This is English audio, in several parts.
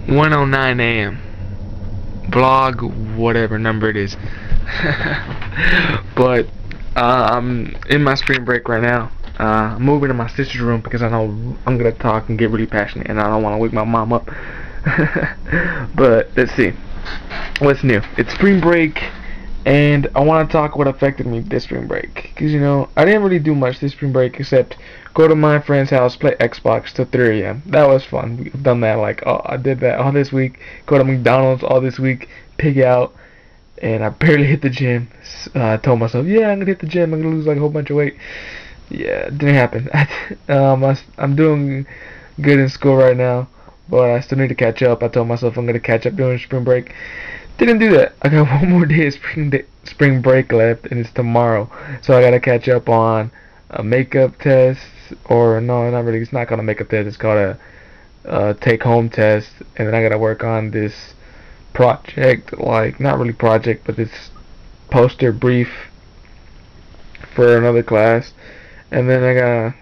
1:09 a.m. Vlog, whatever number it is. But I'm in my spring break right now. I'm moving to my sister's room because I know I'm gonna talk and get really passionate, and I don't want to wake my mom up. But let's see, what's new? It's spring break, and I want to talk what affected me this spring break. Cause I didn't really do much this spring break except go to my friend's house, play Xbox till 3 a.m. That was fun. We've done that I did that all this week. Go to McDonald's all this week, pig out, and I barely hit the gym. I told myself, yeah, I'm gonna hit the gym. I'm gonna lose like a whole bunch of weight. Yeah, it didn't happen. I'm doing good in school right now, but I still need to catch up. I told myself I'm gonna catch up during spring break. Didn't do that. I got one more day of spring break left, and it's tomorrow. So I gotta catch up on a makeup test, or no, not really. It's not called a makeup test. It's called a take-home test, and then I gotta work on this project, like not really project, but this poster brief for another class, and then I gotta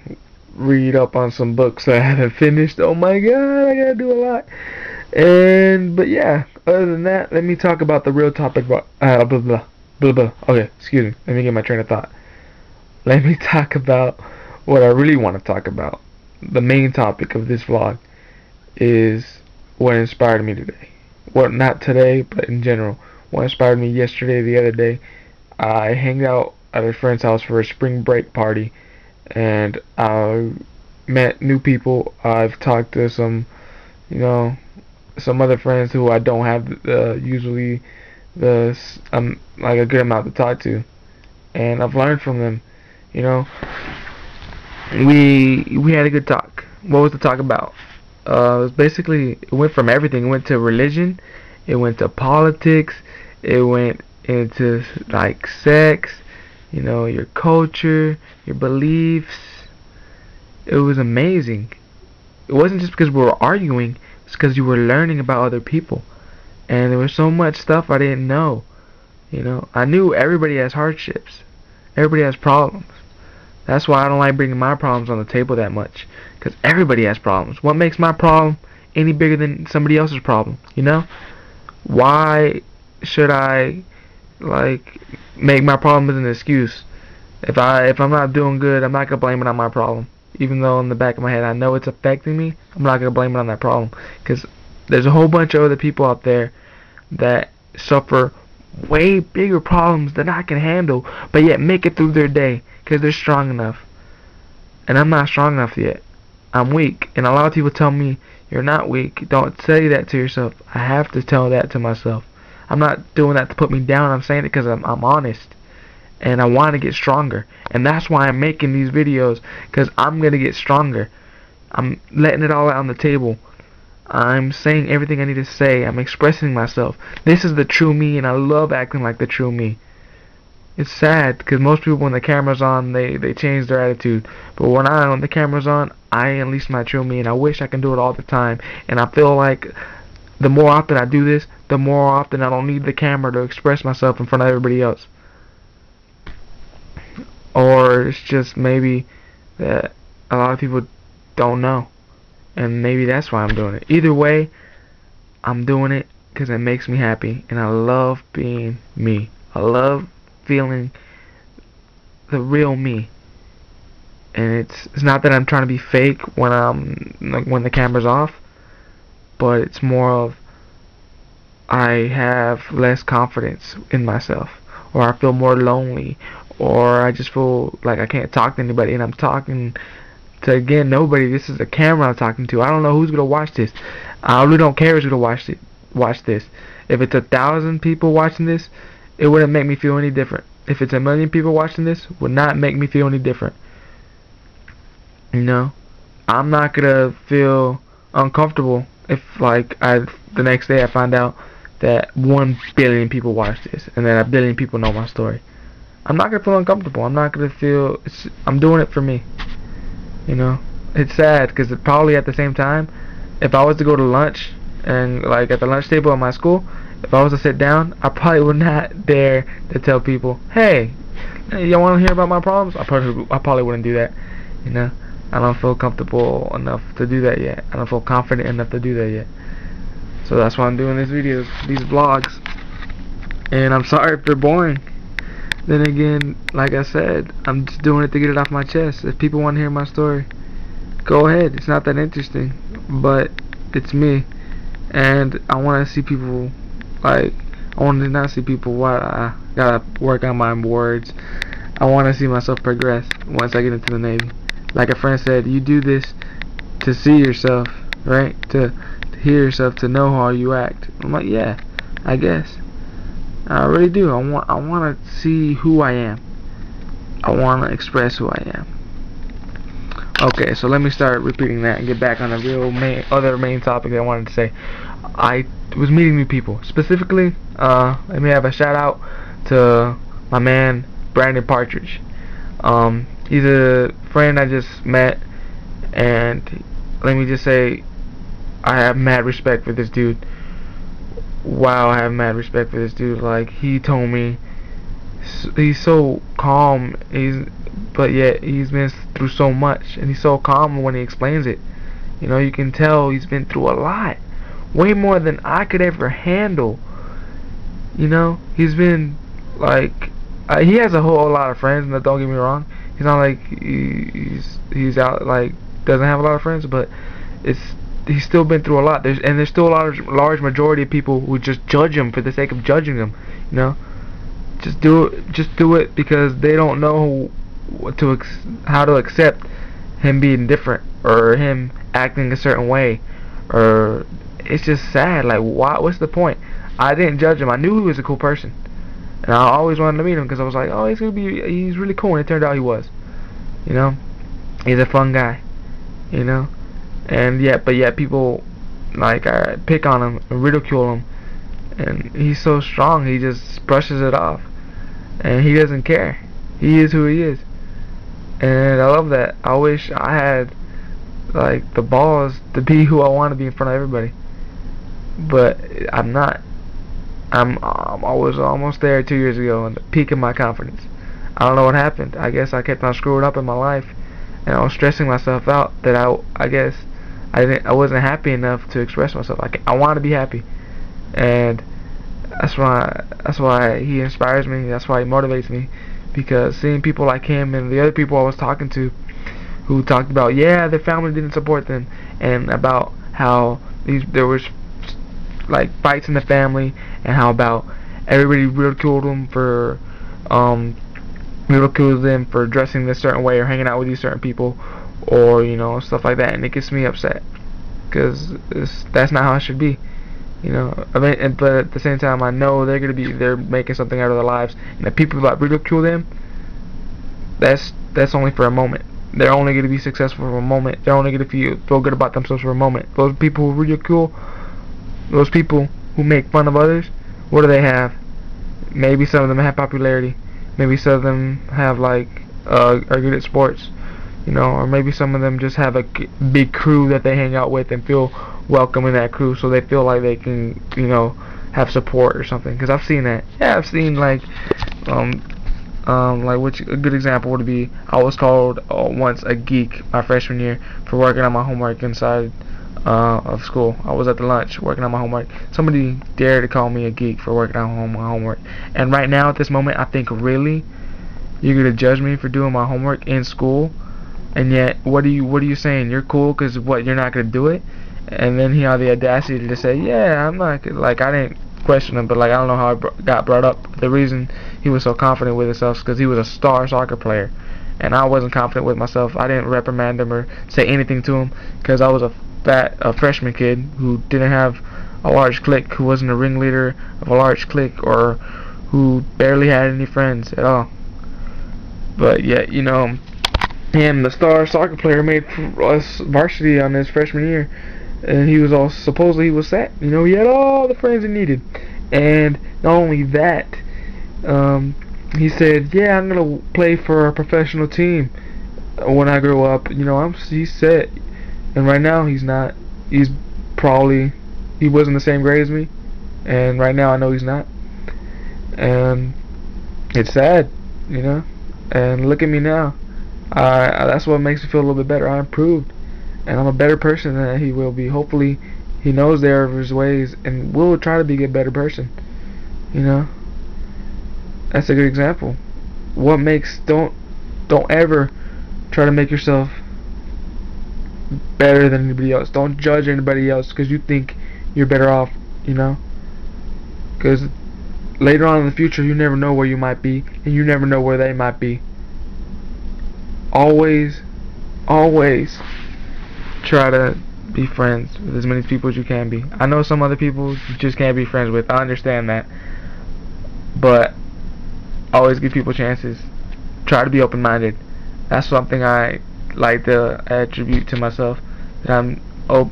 read up on some books that I haven't finished. Oh my god, I gotta do a lot. But yeah, other than that, let me talk about the real topic. Blah blah blah blah blah. Okay, excuse me. Let me get my train of thought. Let me talk about what I really want to talk about. The main topic of this vlog is what inspired me today. Well, not today, but in general. What inspired me yesterday, the other day. I hanged out at a friend's house for a spring break party, and I met new people. I've talked to some other friends who I don't have usually like a good amount to talk to, and I've learned from them. You know, we had a good talk. What was the talk about? It was basically, it went from everything. It went to religion, it went to politics, it went into like sex, your culture, your beliefs. It was amazing. It wasn't just because we were arguing, it's because you were learning about other people. And there was so much stuff I didn't know. I knew everybody has hardships. Everybody has problems. That's why I don't like bringing my problems on the table that much. Because everybody has problems. What makes my problem any bigger than somebody else's problem? Why should I make my problem as an excuse? If I'm not doing good, I'm not gonna blame it on my problem. Even though in the back of my head I know it's affecting me, I'm not gonna blame it on that problem. Because there's a whole bunch of other people out there that suffer way bigger problems than I can handle, but yet make it through their day because they're strong enough. And I'm not strong enough yet. I'm weak. And a lot of people tell me, you're not weak. Don't say that to yourself. I have to tell that to myself. I'm not doing that to put me down. I'm saying it because I'm honest. And I want to get stronger. And that's why I'm making these videos, because I'm going to get stronger. I'm letting it all out on the table. I'm saying everything I need to say. I'm expressing myself. This is the true me, and I love acting like the true me. It's sad because most people, when the camera's on, they change their attitude. But when the camera's on, I unleash my true me, and I wish I can do it all the time. And I feel like the more often I do this, the more often I don't need the camera to express myself in front of everybody else. Or it's just maybe that a lot of people don't know. And maybe that's why I'm doing it. Either way, I'm doing it because it makes me happy. And I love being me. I love feeling the real me. And it's not that I'm trying to be fake when when the camera's off, but it's more of I have less confidence in myself, or I feel more lonely, or I just feel like I can't talk to anybody, and I'm talking to, again, nobody. This is a camera I'm talking to. I don't know who's gonna watch this. I really don't care who's gonna watch this. If it's 1,000 people watching this, it wouldn't make me feel any different. If it's 1,000,000 people watching this, would not make me feel any different. I'm not gonna feel uncomfortable if the next day I find out that 1,000,000,000 people watch this and that 1,000,000,000 people know my story. I'm not gonna feel uncomfortable. I'm not gonna feel. I'm doing it for me. It's sad because probably at the same time, if I was to go to lunch and at the lunch table at my school, if I was to sit down, I probably would not dare to tell people, hey, y'all want to hear about my problems? I probably wouldn't do that. I don't feel comfortable enough to do that yet. I don't feel confident enough to do that yet. So that's why I'm doing these videos, these vlogs. And I'm sorry if they're boring. Then again, like I said, I'm just doing it to get it off my chest. If people want to hear my story, go ahead. It's not that interesting, but it's me. And I want to see people, like, I want to not see people, what I gotta work on my words. I want to see myself progress once I get into the Navy. Like a friend said, you do this to see yourself, right? To hear yourself, to know how you act. I'm like, yeah, I guess. I really do. I want to see who I am. I want to express who I am. Okay, so let me start repeating that and get back on the real main topic that I wanted to say. I was meeting new people. Specifically, let me have a shout out to my man Brandon Partridge. He's a friend I just met, and let me just say, I have mad respect for this dude. Wow, I have mad respect for this dude. Like, he told me, he's so calm, but yet he's been through so much, and he's so calm when he explains it. You know, you can tell he's been through a lot, way more than I could ever handle. You know, he's been like, he has a whole lot of friends, and don't get me wrong, he's not like he's out, like, doesn't have a lot of friends, but he's still been through a lot. There's still a large majority of people who just judge him for the sake of judging him. You know, just do it because they don't know how to accept him being different, or him acting a certain way, or it's just sad. Like, what's the point? I didn't judge him. I knew he was a cool person, and I always wanted to meet him because I was like, oh, he's really cool, and it turned out he was. You know, he's a fun guy. You know. And yet people, like, pick on him and ridicule him, and he's so strong, he just brushes it off, and he doesn't care. He is who he is, and I love that. I wish I had, like, the balls to be who I want to be in front of everybody, but I'm not. I was almost there 2 years ago, on the peak of my confidence. I don't know what happened. I guess I kept on screwing up in my life, and I was stressing myself out that I guess I wasn't happy enough to express myself. I want to be happy, and that's why he inspires me. That's why he motivates me, because seeing people like him and the other people I was talking to, who talked about, yeah, their family didn't support them, and about how there was, like, fights in the family, and how about everybody ridiculed them for dressing this certain way or hanging out with these certain people, or, you know, stuff like that. And it gets me upset, because that's not how it should be. You know, I mean, but at the same time, I know they're making something out of their lives, and the people that ridicule them, that's only for a moment. They're only going to be successful for a moment. They're only going to feel good about themselves for a moment. Those people who ridicule, those people who make fun of others, what do they have? Maybe some of them have popularity. Maybe some of them have, like, are good at sports, you know, or maybe some of them just have a big crew that they hang out with and feel welcome in that crew, so they feel like they can, you know, have support or something. Because I've seen that. Yeah, I've seen, like, which a good example would be, I was called once a geek my freshman year for working on my homework inside of school. I was at the lunch working on my homework. Somebody dared to call me a geek for working on my homework. And right now, at this moment, I think, really, you're gonna judge me for doing my homework in school? And yet, what are you saying? You're cool because what? You're not gonna do it? And then he had the audacity to say, yeah, I'm not, like, I didn't question him, but, like, I don't know how it got brought up. The reason he was so confident with himself is because he was a star soccer player, and I wasn't confident with myself. I didn't reprimand him or say anything to him because I was a freshman kid who didn't have a large clique, who wasn't a ringleader of a large clique, or who barely had any friends at all. But yet, you know, him, the star soccer player, made us varsity on his freshman year, and he was all, supposedly he was set. You know, he had all the friends he needed, and not only that, he said, yeah, I'm gonna play for a professional team when I grow up. You know, he's set. And right now he's not. He wasn't the same grade as me, and right now I know he's not. And it's sad, you know. And look at me now. That's what makes me feel a little bit better. I improved, and I'm a better person than he will be. Hopefully, He knows the error of his ways and will try to be a better person. You know, that's a good example. What makes don't ever try to make yourself better than anybody else. Don't judge anybody else because you think you're better off. You know, because later on in the future, you never know where you might be, and you never know where they might be. Always try to be friends with as many people as you can be. I know some other people you just can't be friends with. I understand that. But always give people chances. Try to be open-minded. That's something I like to attribute to myself. That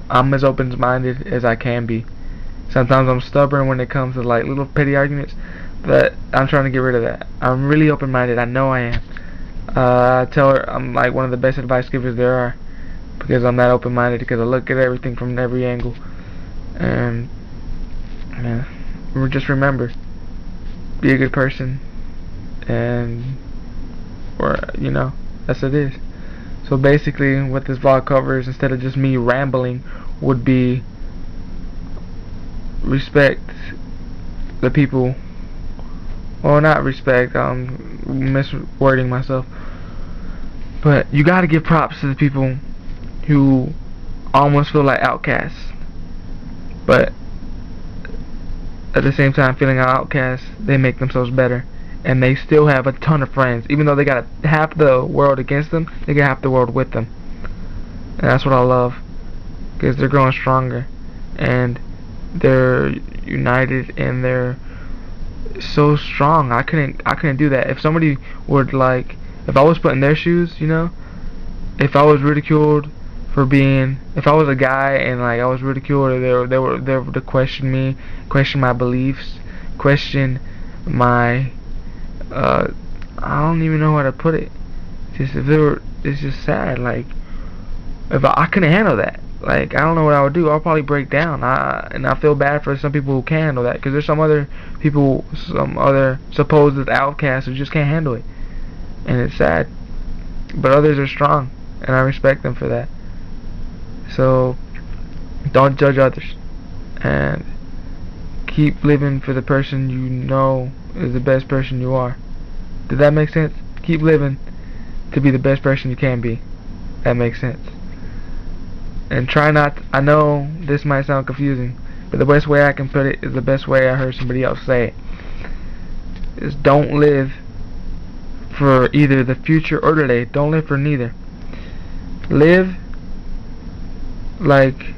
I'm as open-minded as I can be. Sometimes I'm stubborn when it comes to like little petty arguments, but I'm trying to get rid of that. I'm really open-minded. I know I am. I tell her I'm like one of the best advice givers there are, because I'm that open-minded, because I look at everything from every angle. And yeah, just remember, be a good person, and you know, that's what it is. So basically what this vlog covers, instead of just me rambling, would be respect the people. Well, not respect, miswording myself, but you gotta give props to the people who almost feel like outcasts, but at the same time feeling outcasts, they make themselves better, and they still have a ton of friends. Even though they got half the world against them, they got half the world with them. And that's what I love, because they're growing stronger, and they're united, and they're so strong. I couldn't do that. If somebody would like, if I was put in their shoes, you know, if I was ridiculed for being, if I was a guy and like I was ridiculed, or they were to question me, question my beliefs, question my I don't even know how to put it. Just if they were, it's just sad. Like if I couldn't handle that. Like I don't know what I would do. I'll probably break down. And I feel bad for some people who can handle that, because there's some other people, some other supposed outcasts who just can't handle it, and it's sad. But others are strong, and I respect them for that. So don't judge others, and keep living for the person you know is the best person you are. Did that make sense? Keep living to be the best person you can be. That makes sense. And try not, I know this might sound confusing, but the best way I can put it is the best way I heard somebody else say it. Is don't live for either the future or today. Don't live for neither. Live like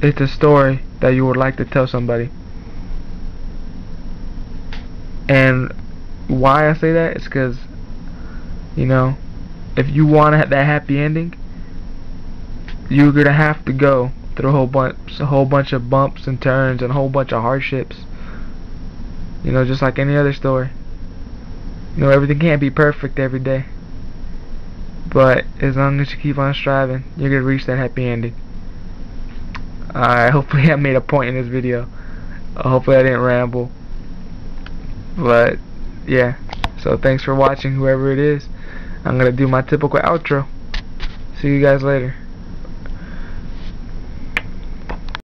it's a story that you would like to tell somebody. And why I say that is because, you know, if you want that happy ending, you're gonna have to go through a whole bunch of bumps and turns and a whole bunch of hardships. You know, just like any other story. You know, everything can't be perfect every day, but as long as you keep on striving, you're gonna reach that happy ending. Hopefully I made a point in this video. Hopefully I didn't ramble. But yeah, so thanks for watching, whoever it is. I'm gonna do my typical outro. See you guys later.